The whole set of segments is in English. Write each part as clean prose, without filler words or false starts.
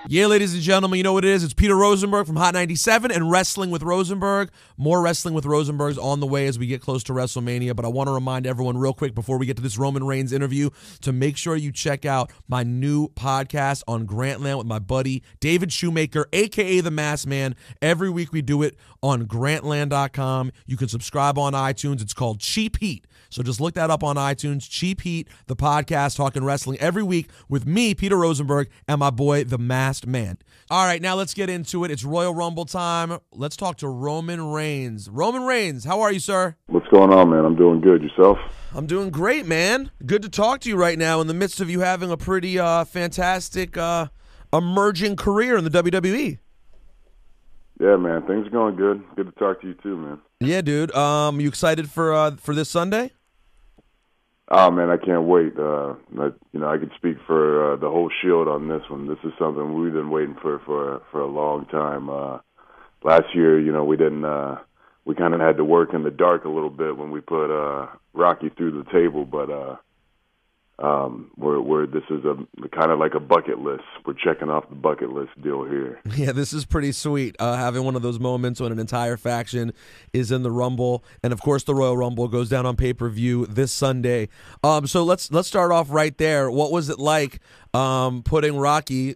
Yeah, ladies and gentlemen, you know what it is. It's Peter Rosenberg from Hot 97 and Wrestling with Rosenberg. More Wrestling with Rosenberg's on the way as we get close to WrestleMania, but I want to remind everyone real quick before we get to this Roman Reigns interview to make sure you check out my new podcast on Grantland with my buddy David Shoemaker, a.k.a. The Masked Man. Every week we do it on Grantland.com. You can subscribe on iTunes. It's called Cheap Heat. So just look that up on iTunes. Cheap Heat, the podcast talking wrestling every week with me, Peter Rosenberg, and my boy, The Masked Man. All right, now let's get into it. It's Royal Rumble time. Let's talk to Roman Reigns. Roman Reigns, how are you, sir? What's going on, man? I'm doing good. Yourself? I'm doing great, man. Good to talk to you right now in the midst of you having a pretty fantastic emerging career in the WWE. Yeah, man. Things are going good. Good to talk to you too, man. Yeah, dude. You excited for this Sunday? Oh, man, I can't wait. I could speak for the whole Shield on this one. This is something we've been waiting for a long time. Last year, we didn't. We kind of had to work in the dark a little bit when we put Rocky through the table, but this is a kind of like a bucket list. We're checking off the bucket list deal here. Yeah, this is pretty sweet. Having one of those moments when an entire faction is in the Rumble, and of course the Royal Rumble goes down on pay-per-view this Sunday. So let's start off right there. What was it like putting Rocky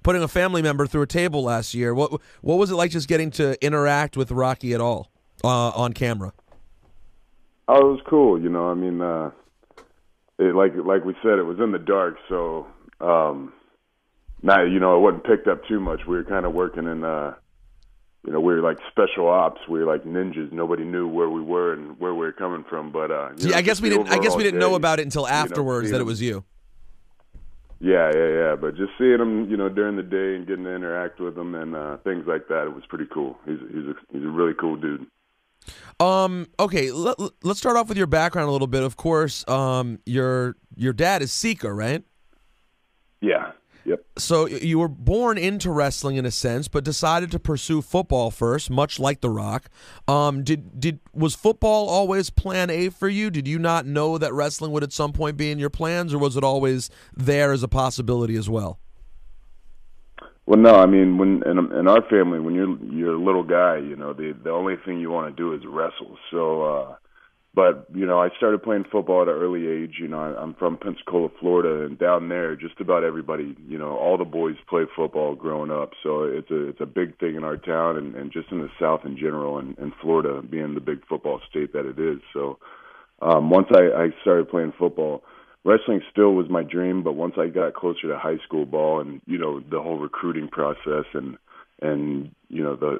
putting a family member through a table last year? What was it like just getting to interact with Rocky at all on camera? Oh, it was cool. Like we said, it was in the dark, so it wasn't picked up too much. We were kind of working in, we were like special ops. We were like ninjas. Nobody knew where we were and where we were coming from. But I guess we didn't know about it until afterwards that it was you. Yeah. But just seeing him, during the day and getting to interact with him and things like that, it was pretty cool. He's a really cool dude. Okay, let's start off with your background a little bit. Of course, your dad is Sika, right? Yeah. Yep. So you were born into wrestling in a sense, but decided to pursue football first, much like The Rock. Was football always plan A for you? Did you not know that wrestling would at some point be in your plans, or was it always there as a possibility as well? Well, no. I mean, when in our family, when you're a little guy, the only thing you want to do is wrestle. So, but I started playing football at an early age. I'm from Pensacola, Florida, and down there, just about everybody, all the boys play football growing up. So it's a big thing in our town and just in the South in general, and Florida being the big football state that it is. So, once I started playing football, wrestling still was my dream, but once I got closer to high school ball and the whole recruiting process and the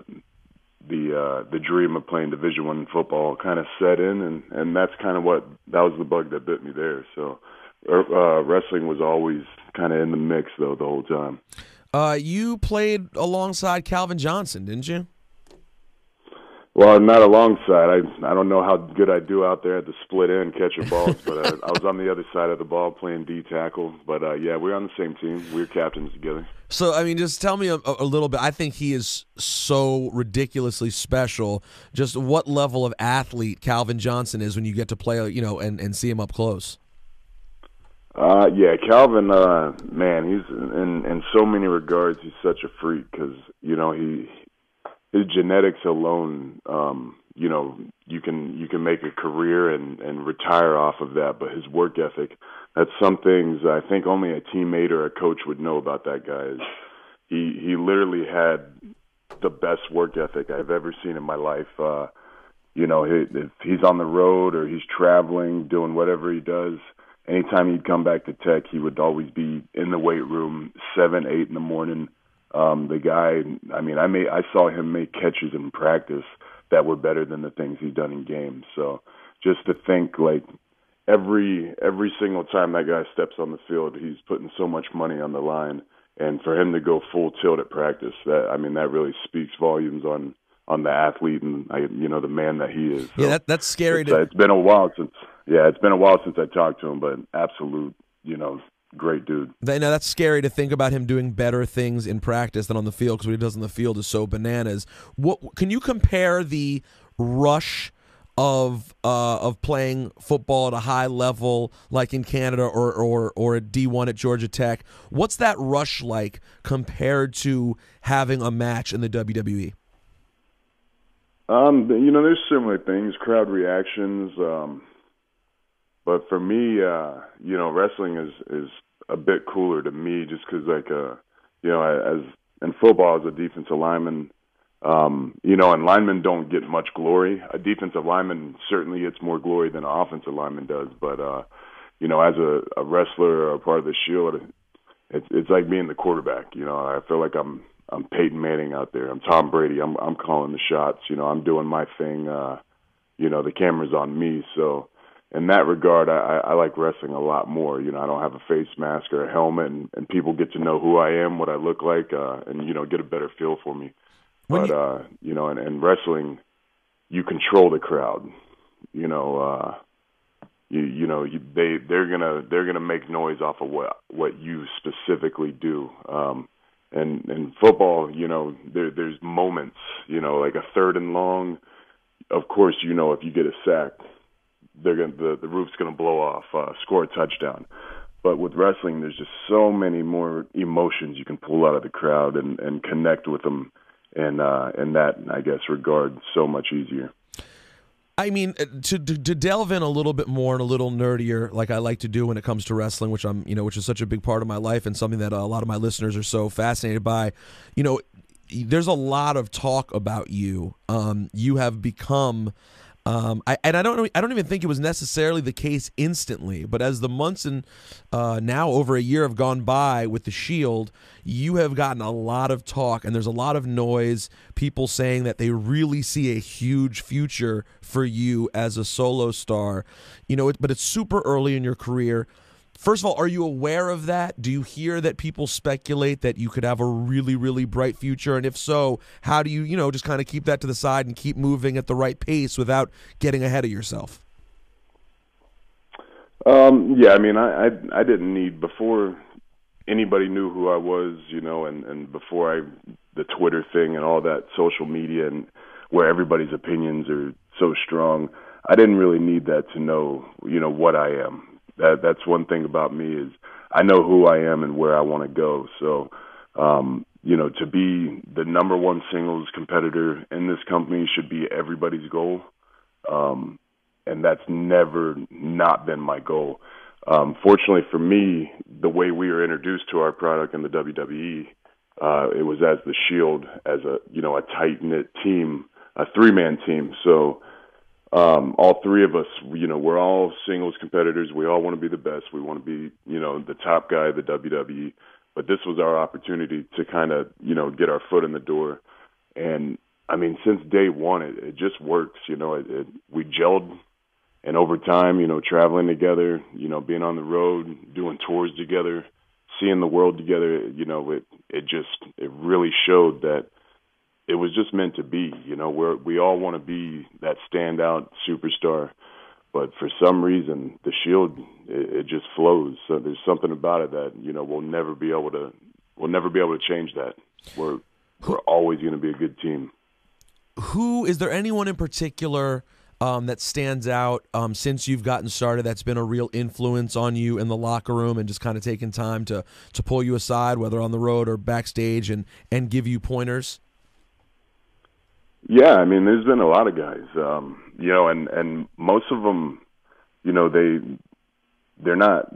dream of playing Division I football kind of set in, and that's kind of that was the bug that bit me there. So wrestling was always kind of in the mix though the whole time. You played alongside Calvin Johnson, didn't you? Well, not alongside. I don't know how good I do out there at the split end catching balls, but I was on the other side of the ball playing D tackle. But yeah, we're on the same team. We're captains together. So I mean, just tell me a little bit. I think he is so ridiculously special. Just what level of athlete Calvin Johnson is when you get to play, and see him up close. Yeah, Calvin, man, he's in so many regards he's such a freak because his genetics alone, you can make a career and retire off of that. But his work ethic, that's some things I think only a teammate or a coach would know about that guy. Is he literally had the best work ethic I've ever seen in my life. If he's on the road or he's traveling, doing whatever he does, anytime he'd come back to Tech, he would always be in the weight room 7, 8 in the morning. The guy, I saw him make catches in practice that were better than the things he'd done in games. So just to think, like, every single time that guy steps on the field, he's putting so much money on the line. And for him to go full tilt at practice, that really speaks volumes on the athlete and, the man that he is. So yeah, that's scary. It's been a while since I talked to him, but absolute, great dude. That's scary to think about him doing better things in practice than on the field, because what he does on the field is so bananas. What can you compare the rush of playing football at a high level, like in Canada or at D1 at Georgia Tech. What's that rush like compared to having a match in the WWE? There's similar things, crowd reactions. But for me, wrestling is a bit cooler to me, just because, as in football as a defensive lineman, and linemen don't get much glory. A defensive lineman certainly gets more glory than an offensive lineman does. But as a wrestler or a part of the Shield, it's like being the quarterback. I feel like I'm Peyton Manning out there. I'm Tom Brady. I'm calling the shots. I'm doing my thing. The camera's on me. So in that regard, I like wrestling a lot more. I don't have a face mask or a helmet, and people get to know who I am, what I look like, and get a better feel for me. But in wrestling, you control the crowd. They're gonna make noise off of what you specifically do. And in football, there's moments, like a third and long. Of course, if you get a sack, the roof's gonna blow off, score a touchdown. But with wrestling, there's just so many more emotions you can pull out of the crowd and connect with them, and in that, I guess, regard, so much easier. I mean, to delve in a little bit more and a little nerdier, like I like to do when it comes to wrestling, which which is such a big part of my life and something that a lot of my listeners are so fascinated by. There's a lot of talk about you. You have become, I don't even think it was necessarily the case instantly, but as the months and now over a year have gone by with the Shield, you have gotten a lot of talk, and there's a lot of noise, people saying that they really see a huge future for you as a solo star. But it's super early in your career. First of all, are you aware of that? Do you hear that people speculate that you could have a really, really bright future? And if so, how do you, just kind of keep that to the side and keep moving at the right pace without getting ahead of yourself? I didn't need, before anybody knew who I was, and before the Twitter thing and all that social media and where everybody's opinions are so strong, I didn't really need that to know, what I am. That's one thing about me, is I know who I am and where I want to go. So, to be the number one singles competitor in this company should be everybody's goal. And that's never not been my goal. Fortunately for me, the way we were introduced to our product in the WWE, it was as the Shield, as a tight-knit team, a three-man team. So, all three of us, we're all singles competitors. We all want to be the best. We want to be, the top guy of the WWE. But this was our opportunity to kind of, get our foot in the door. And, since day one, it just works. We gelled. And over time, traveling together, being on the road, doing tours together, seeing the world together, it really showed that it was just meant to be. We all want to be that standout superstar, but for some reason, the Shield, it just flows. So there's something about it that we'll never be able to change that. We're always going to be a good team. Is there anyone in particular that stands out since you've gotten started that's been a real influence on you in the locker room and just kind of taken time to pull you aside, whether on the road or backstage, and give you pointers? Yeah, there's been a lot of guys, and most of them, they're not,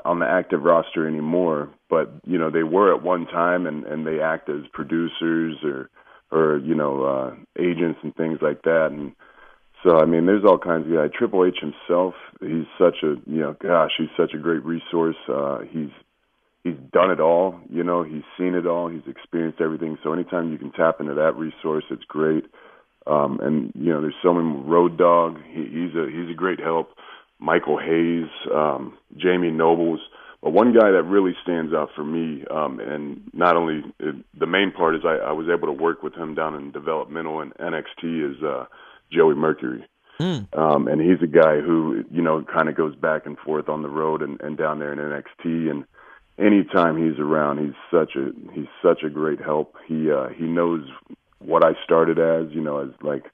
on the active roster anymore, but, they were at one time, and they act as producers or agents and things like that. And so, there's all kinds of guys. Triple H himself, he's such a great resource. He's done it all, he's seen it all, he's experienced everything. So anytime you can tap into that resource, it's great. And there's so many. Road Dogg, he's a great help. Michael Hayes, Jamie Nobles. But one guy that really stands out for me, and not only the main part is I was able to work with him down in developmental and NXT, is Joey Mercury. And he's a guy who, kind of goes back and forth on the road and down there in NXT. And anytime he's around, he's such a great help. He knows what I started as, as like,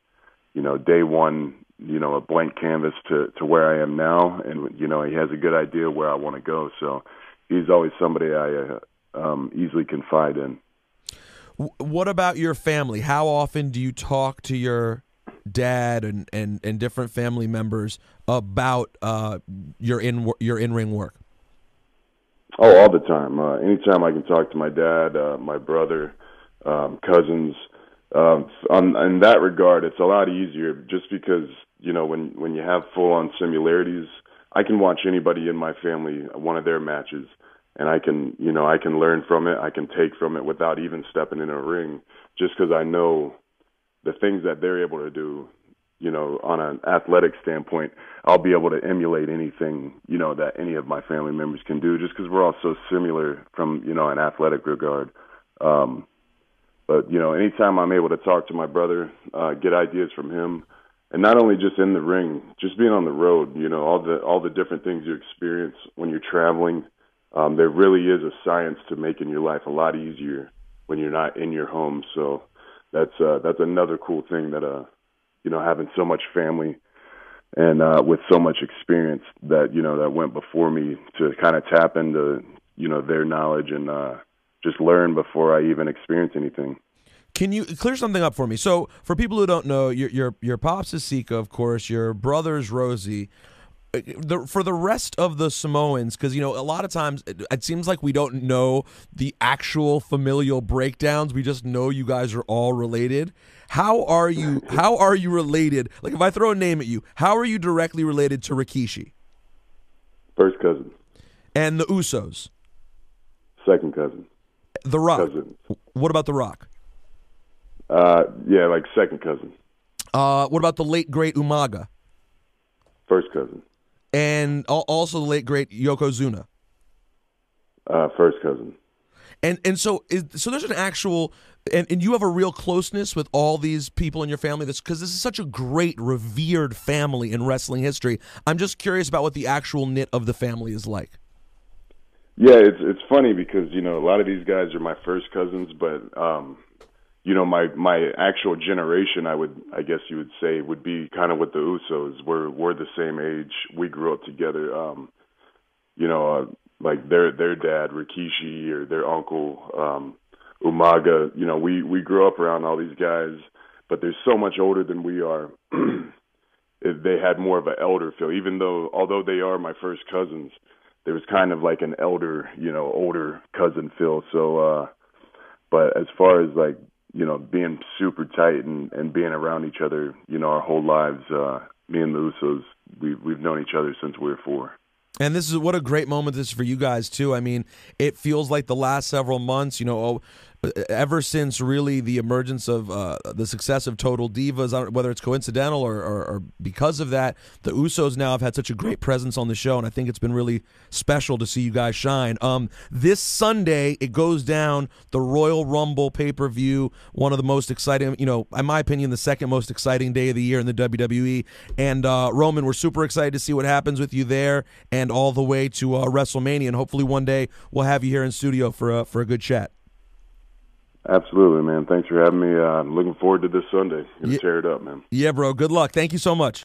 day one, a blank canvas to where I am now, and he has a good idea where I want to go. So he's always somebody I easily confide in. What about your family? How often do you talk to your dad and different family members about your in-ring work? Oh, all the time. Anytime I can talk to my dad, my brother, cousins. In that regard, it's a lot easier just because, when you have full-on similarities, I can watch anybody in my family, one of their matches, and I can learn from it. I can take from it without even stepping in a ring, just because I know the things that they're able to do, on an athletic standpoint. I'll be able to emulate anything, that any of my family members can do, just because we're all so similar from, an athletic regard. But, anytime I'm able to talk to my brother, get ideas from him, and not only just in the ring, just being on the road, all the different things you experience when you're traveling. There really is a science to making your life a lot easier when you're not in your home. So that's another cool thing that, having so much family and with so much experience that, that went before me to kind of tap into, their knowledge and just learn before I even experience anything. Can you clear something up for me? So for people who don't know, your pops is Sika, of course, your brother's Rosie. For the rest of the Samoans, because a lot of times it seems like we don't know the actual familial breakdowns. We just know you guys are all related. How are you related? Like, if I throw a name at you, how are you directly related to Rikishi? First cousin. And the Usos? Second cousin. The Rock? Cousin. What about The Rock? Yeah, like second cousin. What about the late great Umaga? First cousin. And also the late great Yokozuna. First cousin. And so there's an actual and you have a real closeness with all these people in your family. Because this is such a great revered family in wrestling history. I'm just curious about what the actual knit of the family is like. Yeah, it's funny because a lot of these guys are my first cousins, but my actual generation, I guess you would say, would be kind of with the Usos. We're the same age. We grew up together. Like their dad, Rikishi, or their uncle, Umaga. We grew up around all these guys, but they're so much older than we are. They had more of an elder feel, although they are my first cousins. There was kind of like an older cousin feel. So, but as far as like, being super tight and being around each other, our whole lives, me and the Usos, we've known each other since we were 4. And this is what a great moment this is for you guys too. I mean, it feels like the last several months, ever since really the emergence of the success of Total Divas, whether it's coincidental or because of that, the Usos now have had such a great presence on the show, and I think it's been really special to see you guys shine. This Sunday, it goes down, the Royal Rumble pay-per-view, one of the most exciting, in my opinion, the second most exciting day of the year in the WWE. And Roman, we're super excited to see what happens with you there and all the way to WrestleMania, and hopefully one day we'll have you here in studio for a good chat. Absolutely, man. Thanks for having me. I'm looking forward to this Sunday. Gonna tear it up, man. Yeah, bro. Good luck. Thank you so much.